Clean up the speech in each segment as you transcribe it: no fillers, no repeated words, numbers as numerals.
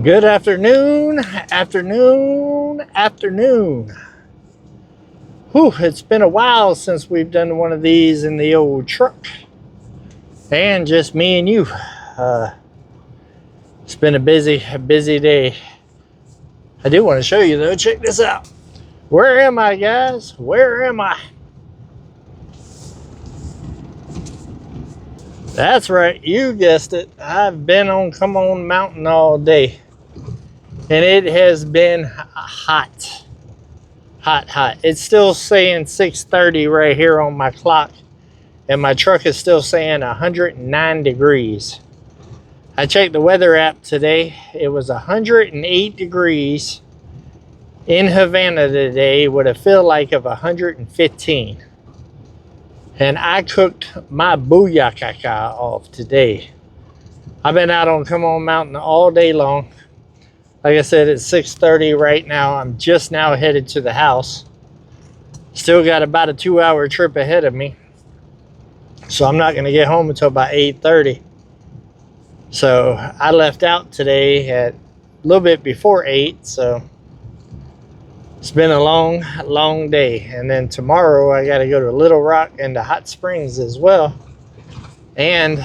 Good afternoon. Whew, it's been a while since we've done one of these in the old truck. And just me and you. It's been a busy day. I do want to show you though. Check this out. Where am I, guys? Where am I? That's right. You guessed it. I've been on Come On Mountain all day. And it has been hot. It's still saying 6:30 right here on my clock. And my truck is still saying 109 degrees. I checked the weather app today. It was 108 degrees in Havana today with a feel like of 115. And I cooked my booyakaka off today. I've been out on Come On Mountain all day long. Like I said, it's 6:30 right now. I'm just now headed to the house. Still got about a 2-hour trip ahead of me. So I'm not going to get home until about 8:30. So I left out today at a little bit before 8. So it's been a long day. And then tomorrow I got to go to Little Rock and to Hot Springs as well. And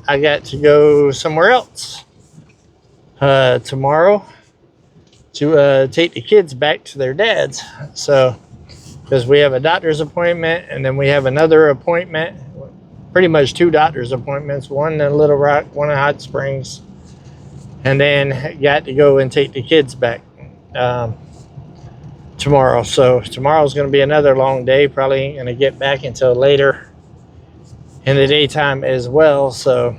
I got to go somewhere else tomorrow to take the kids back to their dads. So, because we have a doctor's appointment and then we have another appointment, pretty much 2 doctor's appointments, one in Little Rock, one in Hot Springs, and then got to go and take the kids back tomorrow. So tomorrow's going to be another long day. Probably ain't going to get back until later in the daytime as well. So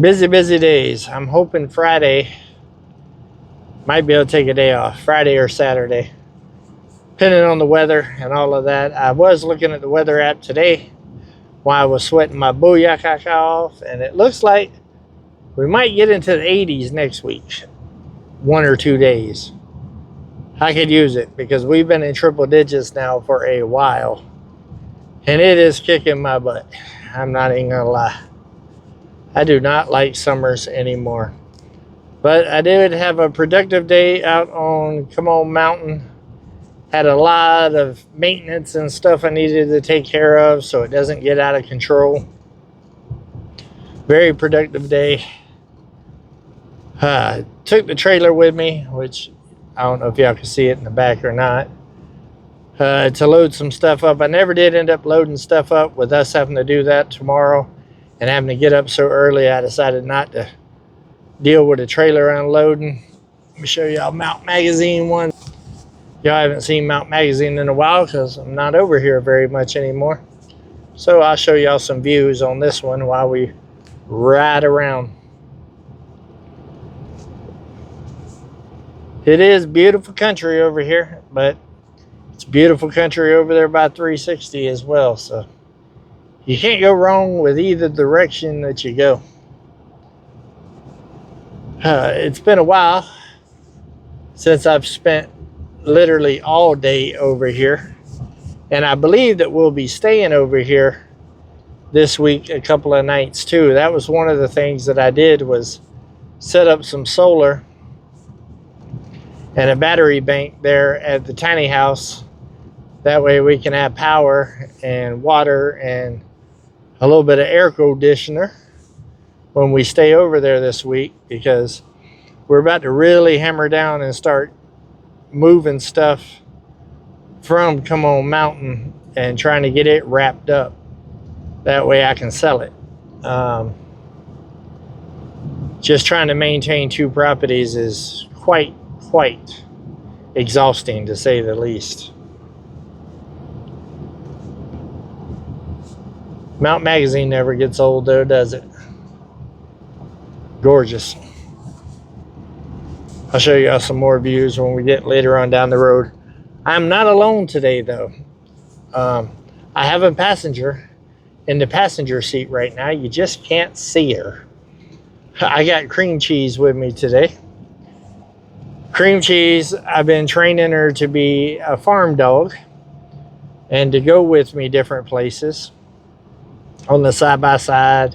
busy days. I'm hoping Friday might be able to take a day off, Friday or Saturday, depending on the weather and all of that. I was looking at the weather app today while I was sweating my booyakaka off, and it looks like we might get into the 80s next week, 1 or 2 days. I could use it because we've been in triple digits now for a while, and it is kicking my butt. I'm not even gonna lie. I do not like summers anymore. But I did have a productive day out on Come On Mountain. Had a lot of maintenance and stuff I needed to take care of so it doesn't get out of control. Very productive day. Took the trailer with me, which I don't know if y'all can see it in the back or not, to load some stuff up. I never did end up loading stuff up with us having to do that tomorrow and having to get up so early. I decided not to deal with a trailer unloading. Let me show y'all Mount Magazine one. Y'all haven't seen Mount Magazine in a while because I'm not over here very much anymore. So I'll show y'all some views on this one while we ride around. It is beautiful country over here, but it's beautiful country over there by 360 as well. So you can't go wrong with either direction that you go. It's been a while since I've spent literally all day over here, and I believe that we'll be staying over here this week a couple of nights too. That was one of the things that I did, was set up some solar and a battery bank there at the tiny house. That way we can have power and water and a little bit of air conditioner when we stay over there this week, because we're about to really hammer down and start moving stuff from Come On Mountain and trying to get it wrapped up. That way I can sell it. Just trying to maintain 2 properties is quite exhausting, to say the least. Mount Magazine never gets old though, does it? Gorgeous. I'll show you some more views when we get later on down the road. I'm not alone today though. I have a passenger in the passenger seat right now. You just can't see her. I got Cream Cheese with me today. Cream Cheese, I've been training her to be a farm dog and to go with me different places on the side-by-side,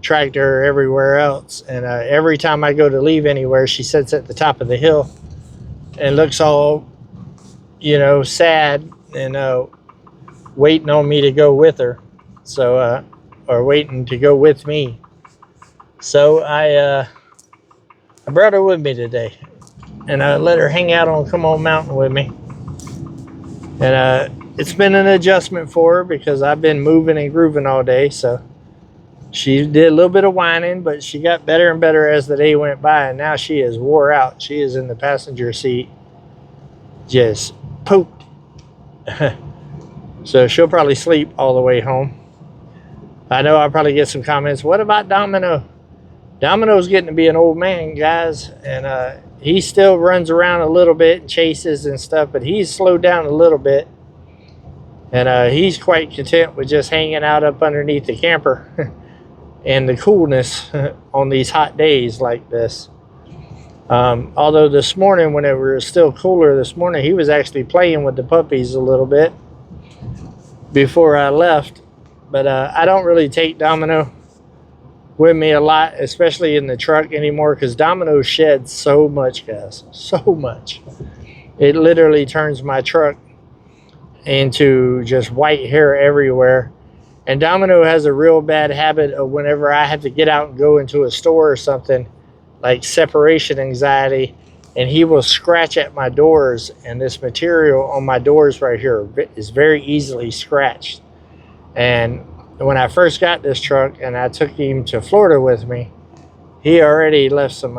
tractor everywhere else. And every time I go to leave anywhere, she sits at the top of the hill and looks all, you know, sad and waiting on me to go with her. So, or waiting to go with me. So I brought her with me today, and I let her hang out on Come On Mountain with me. And it's been an adjustment for her because I've been moving and grooving all day. So she did a little bit of whining, but she got better and better as the day went by, and now she is wore out. She is in the passenger seat, just pooped. So she'll probably sleep all the way home. I know I'll probably get some comments. What about Domino? Domino's getting to be an old man, guys, and he still runs around a little bit and chases and stuff, but he's slowed down a little bit, and he's quite content with just hanging out up underneath the camper and the coolness on these hot days like this. Although this morning, when it was still cooler this morning, he was actually playing with the puppies a little bit before I left. But I don't really take Domino with me a lot, especially in the truck anymore, because Domino sheds so much, guys, so much. It literally turns my truck into just white hair everywhere. And Domino has a real bad habit of whenever I have to get out and go into a store or something, like separation anxiety, and he will scratch at my doors, and this material on my doors right here is very easily scratched. And when I first got this truck and I took him to Florida with me, he already left some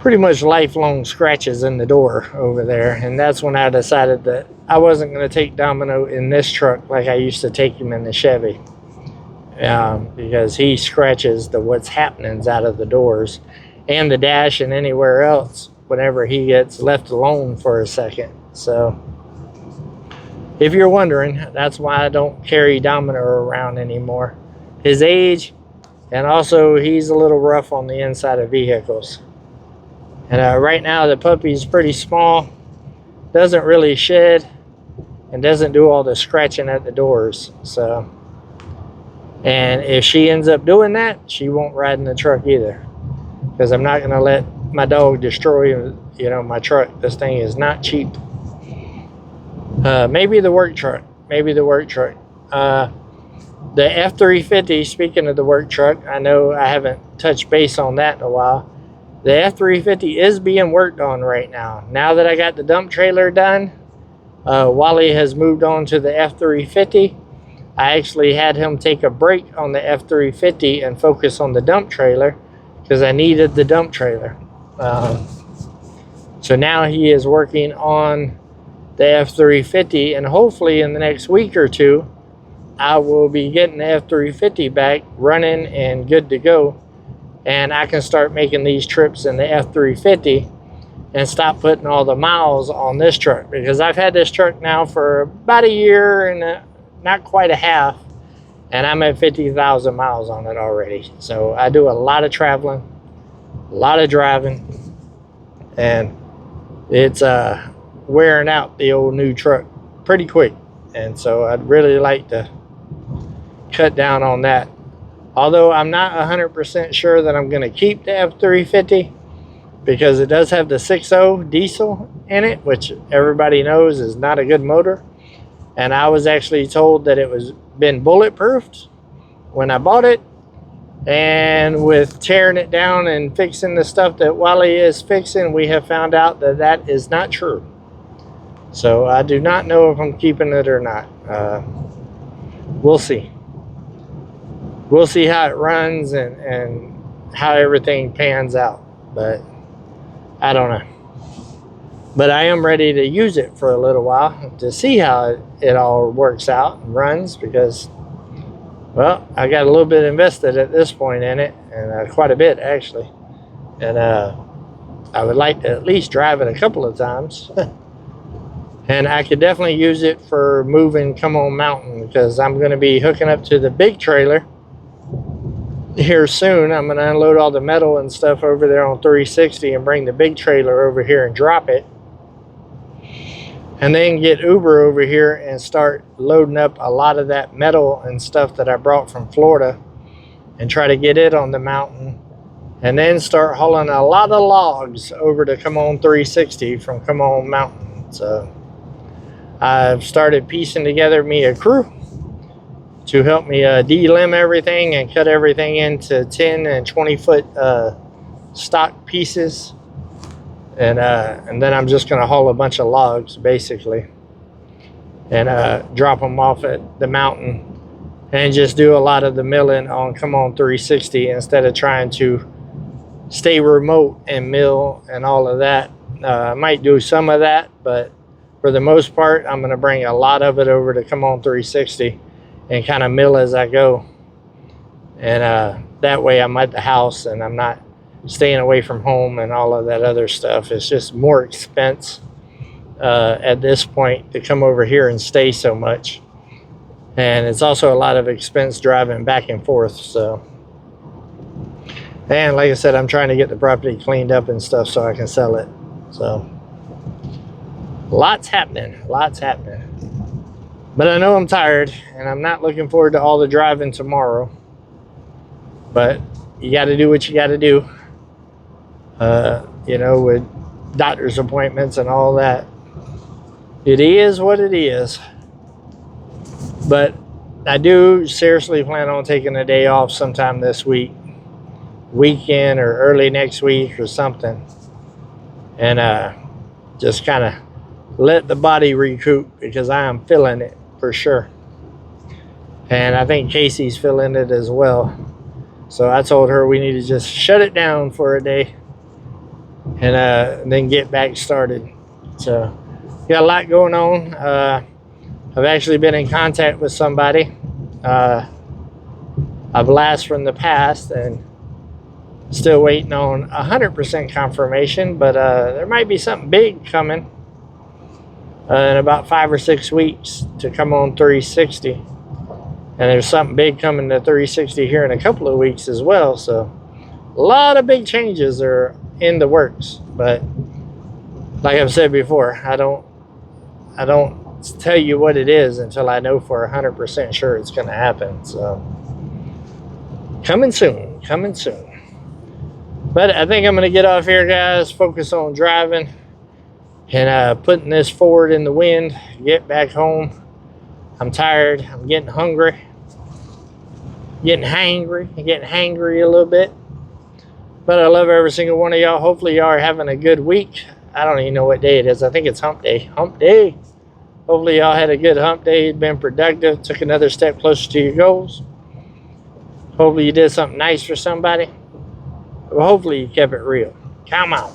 pretty much lifelong scratches in the door over there. And that's when I decided that I wasn't going to take Domino in this truck like I used to take him in the Chevy, because he scratches the what's happenings out of the doors and the dash and anywhere else whenever he gets left alone for a second. So if you're wondering, that's why I don't carry Domino around anymore. His age, and also he's a little rough on the inside of vehicles. And right now the puppy's pretty small, doesn't really shed, and doesn't do all the scratching at the doors. So, and if she ends up doing that, she won't ride in the truck either, because I'm not going to let my dog destroy, you know, my truck. This thing is not cheap. Maybe the work truck. Maybe the work truck. The F-350, speaking of the work truck, I know I haven't touched base on that in a while. The F-350 is being worked on right now. Now that I got the dump trailer done, Wally has moved on to the F-350. I actually had him take a break on the F-350 and focus on the dump trailer because I needed the dump trailer. So now he is working on the F-350, and hopefully in the next week or two I will be getting the F-350 back running and good to go, and I can start making these trips in the F-350 and stop putting all the miles on this truck, because I've had this truck now for about a year and not quite a half, and I'm at 50,000 miles on it already. So I do a lot of traveling, a lot of driving, and it's wearing out the old new truck pretty quick. And so I'd really like to cut down on that. Although I'm not 100% sure that I'm going to keep the F-350, because it does have the 6.0 diesel in it, which everybody knows is not a good motor. And I was actually told that it was been bulletproofed when I bought it. And with tearing it down and fixing the stuff that Wally is fixing, we have found out that that is not true. So I do not know if I'm keeping it or not. We'll see. We'll see how it runs and how everything pans out. But I don't know. But I am ready to use it for a little while to see how it all works out and runs, because, well, I got a little bit invested at this point in it, and quite a bit actually. And I would like to at least drive it a couple of times. And I could definitely use it for moving Come On Mountain, because I'm going to be hooking up to the big trailer here soon. I'm going to unload all the metal and stuff over there on 360 and bring the big trailer over here and drop it. and then get Uber over here and start loading up a lot of that metal and stuff that I brought from Florida and try to get it on the mountain, and then start hauling a lot of logs over to Come On 360 from Come On Mountain. So I've started piecing together me a crew to help me de-limb everything and cut everything into 10 and 20 foot stock pieces. And then I'm just going to haul a bunch of logs basically and drop them off at the mountain and just do a lot of the milling on Come On 360 instead of trying to stay remote and mill and all of that. I might do some of that, but for the most part, I'm going to bring a lot of it over to Come On 360 and kind of mill as I go. And that way I'm at the house and I'm not staying away from home and all of that other stuff. It's just more expense at this point to come over here and stay so much. And it's also a lot of expense driving back and forth. So, and like I said, I'm trying to get the property cleaned up and stuff so I can sell it. So lots happening. But I know I'm tired and I'm not looking forward to all the driving tomorrow. But you got to do what you got to do. You know, with doctor's appointments and all that. It is what it is. But I do seriously plan on taking a day off sometime this weekend or early next week or something. And just kind of let the body recoup, because I am feeling it for sure. And I think Casey's feeling it as well. So I told her we need to just shut it down for a day and then get back started. So got a lot going on. I've actually been in contact with somebody, a blast from the past, and still waiting on 100% confirmation, but there might be something big coming in about 5 or 6 weeks to Come On 360. And there's something big coming to 360 here in a couple of weeks as well. So a lot of big changes are in the works. But like I've said before, I don't tell you what it is until I know for 100% sure it's going to happen. So coming soon. But I think I'm going to get off here, guys, focus on driving and putting this forward in the wind, get back home. I'm tired. I'm getting hungry, getting hangry a little bit. But I love every single one of y'all. Hopefully y'all are having a good week. I don't even know what day it is. I think it's hump day. Hopefully y'all had a good hump day, been productive, took another step closer to your goals. Hopefully you did something nice for somebody. Well, hopefully you kept it real. Come on.